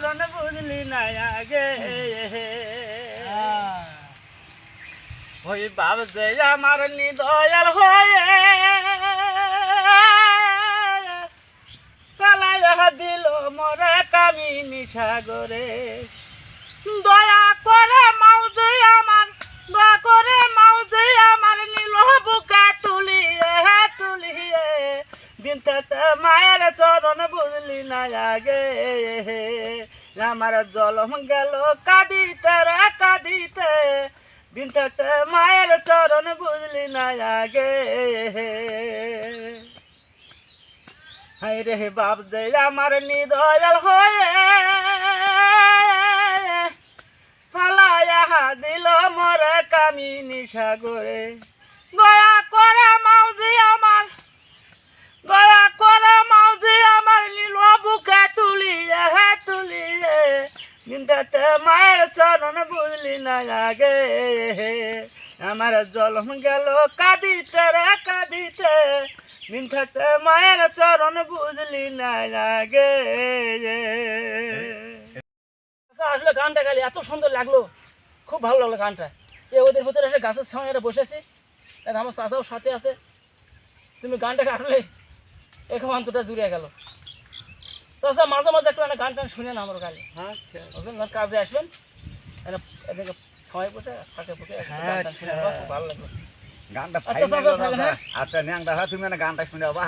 চরণ বুঝলি না আগে ওই বাপ যে আমার নিদয়াল হয়ে কালাইয়া দিল মরে কামিনী সাগরে দয়া করে মাউদে আমার দয়া করে মাউদে আমার নীল বুকে তুলিয়ে তুলিয়ে দিনটাতে মায়ের চরণ বুঝলি না আগে আমার জলম গেল কাঁদিতে রে কাঁদিতে দিনটাতে মায়ের চরণ বুঝলি না আগে হাই রে বাপ দে আমার নিদয়াল হয়ে ফালাইয়া দিল মরে কামিনী সাগরে দয়া করে মাউজি আমার দয়া করে মাউজি আমার নীল বুকে তুলিয়ে তুলিয়ে দিনটাতে মায়ের চরণ বুঝলি না আগে আমার জলম গেল কাঁদিতে রে কাঁদিতে দিনটাতে মায়ের চরণ বুঝলি না আগে আসলে গানটা গালি এত সুন্দর লাগলো, খুব ভালো লাগলো গানটা। ওদের ভিতরে এসে গাছের সঙ্গে বসেছি, আমার চাচাও সাথে আছে। তুমি গানটাকে আসলে একমান্তটা জুড়ে গেল। তাছাড়া মাঝে মাঝে একটু গান টান শুনে না আমার গালে। হ্যাঁ কাজে আসবেন এদিকে সময় বসে ফাঁকে ফুটে শুনে খুব ভালো লাগলো গানটা। আচ্ছা তুমি গানটা শুনে আবার